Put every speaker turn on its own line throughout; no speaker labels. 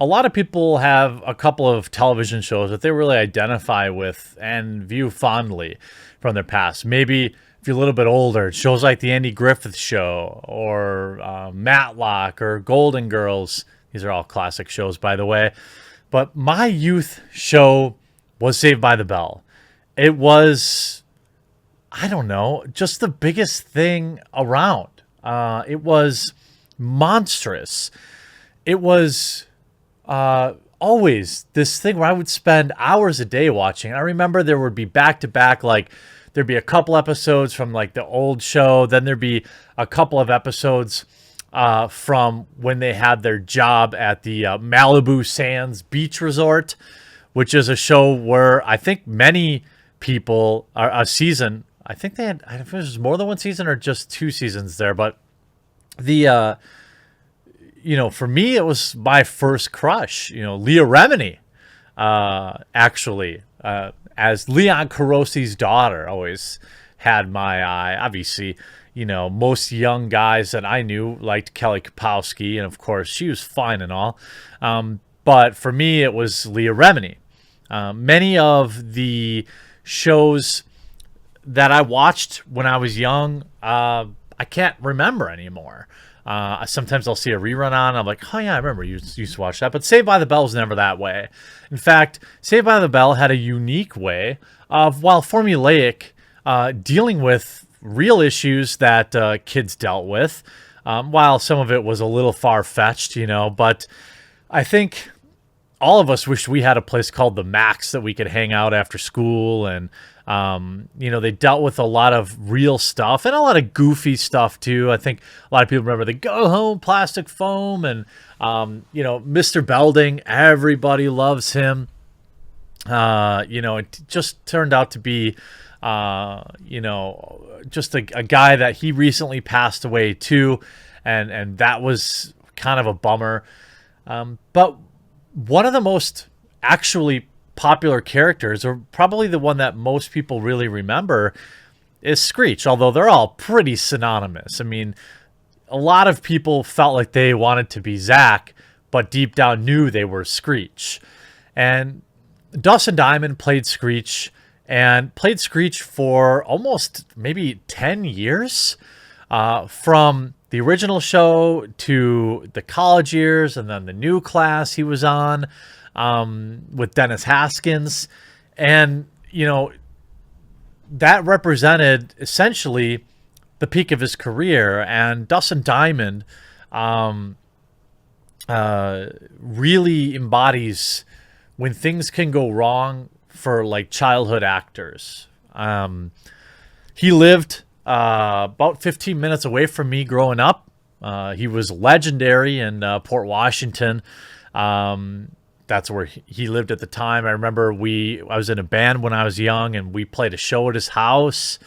a lot of people have a couple of television shows that they really identify with and view fondly from their past. Maybe if you're a little bit older, shows like the Andy Griffith Show or Matlock or Golden Girls. These are all classic shows, by the way. But my youth show was Saved by the Bell. It was, I don't know, just the biggest thing around. It was monstrous. It was always this thing where I would spend hours a day watching. I remember there would be back to back, like there'd be a couple episodes from like the old show, then there'd be a couple of episodes from when they had their job at the Malibu Sands Beach Resort, which is a show where I think many people are a season. I think they had, I don't know if it was more than one season or just two seasons there, but the for me, it was my first crush. Leah Remini, actually, as Leon Carosi's daughter, always had my eye. Obviously, most young guys that I knew liked Kelly Kapowski, and of course, she was fine and all. But for me, it was Leah Remini. Many of the shows that I watched when I was young, I can't remember anymore. Sometimes I'll see a rerun on, and I'm like, oh yeah, I remember you used to watch that. But Saved by the Bell was never that way. In fact, Saved by the Bell had a unique way of, while formulaic, dealing with real issues that kids dealt with, while some of it was a little far-fetched, but I think all of us wish we had a place called the Max that we could hang out after school. And they dealt with a lot of real stuff and a lot of goofy stuff too. I think a lot of people remember the Go Home Plastic Foam and Mr. Belding. Everybody loves him. It just turned out to be just a guy that he recently passed away too, and that was kind of a bummer. But one of the most actually popular characters, or probably the one that most people really remember, is Screech, although they're all pretty synonymous. I mean, a lot of people felt like they wanted to be Zach, but deep down knew they were Screech. And Dustin Diamond played Screech, and played Screech for almost maybe 10 years, from the original show to the college years, and then the new class he was on, with Dennis Haskins. And, that represented essentially the peak of his career. And Dustin Diamond really embodies when things can go wrong for like childhood actors. He lived about 15 minutes away from me growing up. He was legendary in Port Washington. That's where he lived at the time. I remember I was in a band when I was young, and we played a show at his house.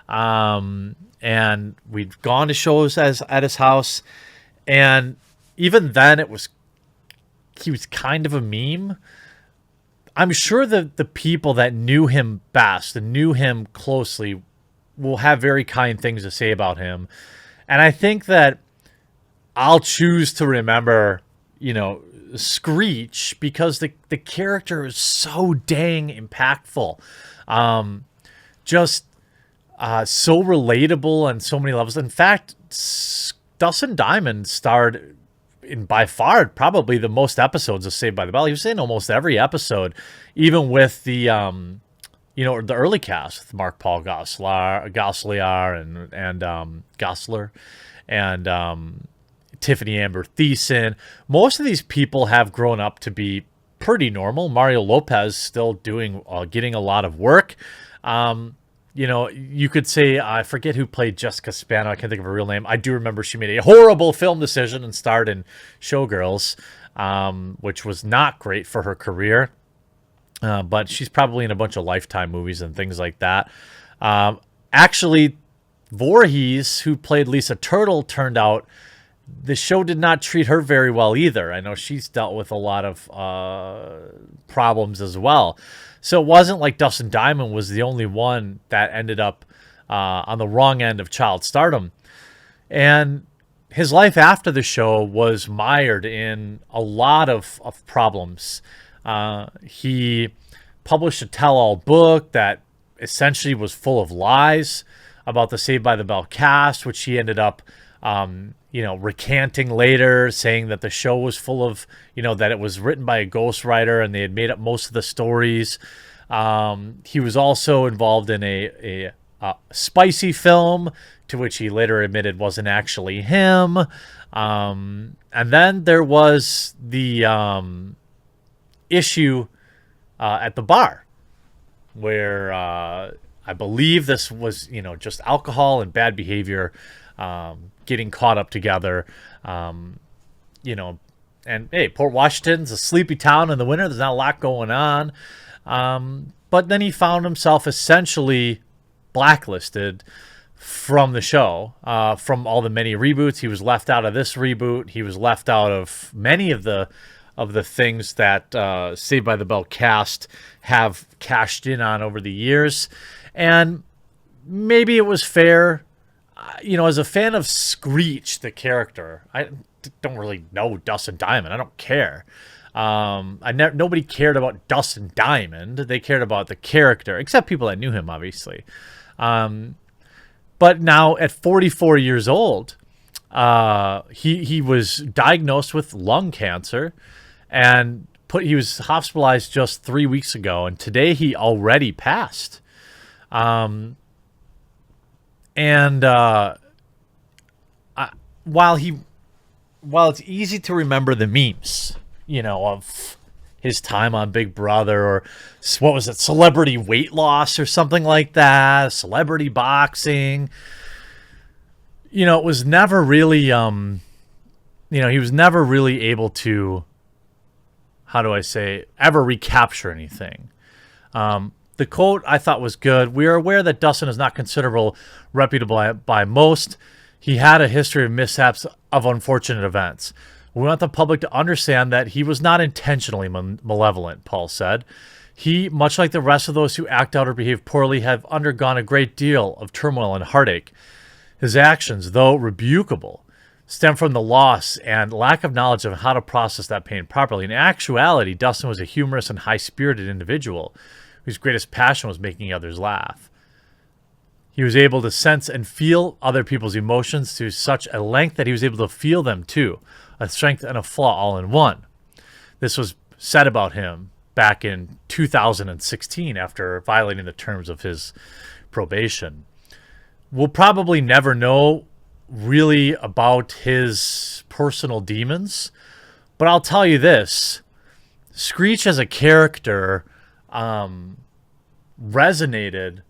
And we'd gone to shows at his house. And even then, he was kind of a meme. I'm sure that the people that knew him best and knew him closely will have very kind things to say about him. And I think that I'll choose to remember, Screech, because the character is so dang impactful. Just so relatable on so many levels. In fact, Dustin Diamond starred in by far probably the most episodes of Saved by the Bell. He was in almost every episode, even with the the early cast with Mark Paul Gosselaar and Gosselaar and Tiffany Amber Thiessen. Most of these people have grown up to be pretty normal. Mario Lopez still getting a lot of work. You could say, I forget who played Jessica Spano. I can't think of her real name. I do remember she made a horrible film decision and starred in Showgirls, which was not great for her career. But she's probably in a bunch of Lifetime movies and things like that. Actually, Voorhees, who played Lisa Turtle, turned out the show did not treat her very well either. I know she's dealt with a lot of problems as well. So it wasn't like Dustin Diamond was the only one that ended up on the wrong end of child stardom. And his life after the show was mired in a lot of problems. He published a tell-all book that essentially was full of lies about the Saved by the Bell cast, which he ended up, recanting later, saying that the show was full of, that it was written by a ghostwriter and they had made up most of the stories. He was also involved in a spicy film, to which he later admitted wasn't actually him. And then there was the issue at the bar where I believe this was, just alcohol and bad behavior getting caught up together. And hey, Port Washington's a sleepy town in the winter. There's not a lot going on. But then he found himself essentially blacklisted from the show, from all the many reboots. He was left out of this reboot. He was left out of many of the things that Saved by the Bell cast have cashed in on over the years. And maybe it was fair. As a fan of Screech, the character, I don't really know Dustin Diamond. I don't care. Nobody cared about Dustin Diamond. They cared about the character, except people that knew him, obviously. But now at 44 years old, he was diagnosed with lung cancer, and he was hospitalized just 3 weeks ago, and today he already passed. While it's easy to remember the memes, of his time on Big Brother, or what was it, celebrity weight loss or something like that, celebrity boxing. It was never really, he was never really able to, ever recapture anything. The quote I thought was good. We are aware that Dustin is not considered reputable by most. He had a history of mishaps of unfortunate events. We want the public to understand that he was not intentionally malevolent, Paul said. He, much like the rest of those who act out or behave poorly, have undergone a great deal of turmoil and heartache. His actions, though rebukable, stem from the loss and lack of knowledge of how to process that pain properly. In actuality, Dustin was a humorous and high-spirited individual whose greatest passion was making others laugh. He was able to sense and feel other people's emotions to such a length that he was able to feel them too, a strength and a flaw all in one. This was said about him back in 2016 after violating the terms of his probation. We'll probably never know really about his personal demons, but I'll tell you this. Screech as a character resonated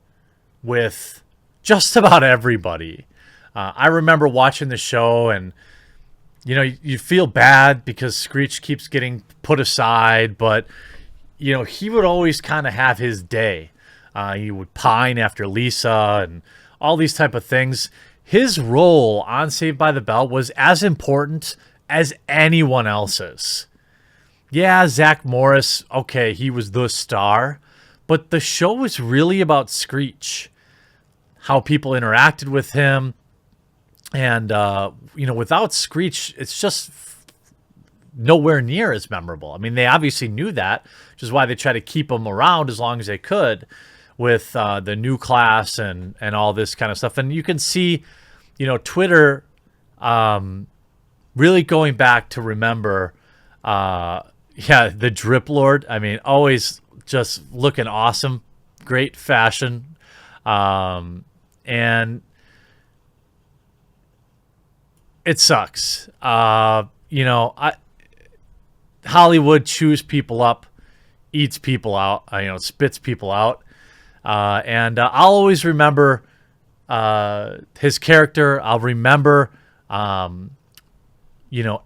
with just about everybody. I remember watching the show, and you feel bad because Screech keeps getting put aside, but he would always kind of have his day. He would pine after Lisa and all these type of things. His role on Saved by the Bell was as important as anyone else's. Yeah, Zach Morris, okay, he was the star, but the show was really about Screech, how people interacted with him. And, without Screech, it's just nowhere near as memorable. I mean, they obviously knew that, which is why they tried to keep him around as long as they could with the new class and all this kind of stuff. And you can see, Twitter really going back to remember, the Drip Lord. I mean, always just looking awesome, great fashion. And it sucks. Hollywood chews people up, eats people out, spits people out. And I'll always remember his character. I'll remember,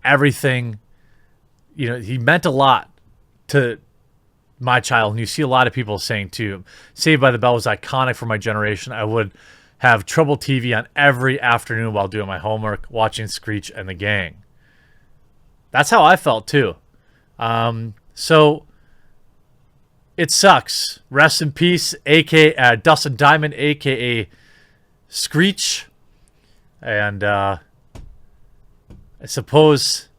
everything. He meant a lot to my child. And you see a lot of people saying, too, Saved by the Bell was iconic for my generation. I would have trouble TV on every afternoon while doing my homework, watching Screech and the gang. That's how I felt, too. So it sucks. Rest in peace, a.k.a. Dustin Diamond, a.k.a. Screech. And, I suppose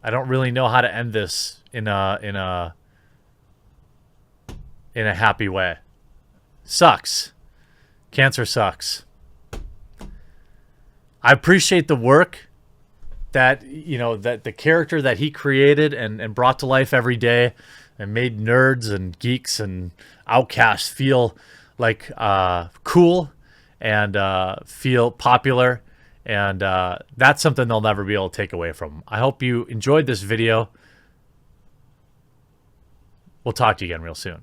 I don't really know how to end this in a happy way. Sucks. Cancer sucks. I appreciate the work that, you know, that the character that he created and brought to life every day and made nerds and geeks and outcasts feel like cool and feel popular. And that's something they'll never be able to take away from them. I hope you enjoyed this video. We'll talk to you again real soon.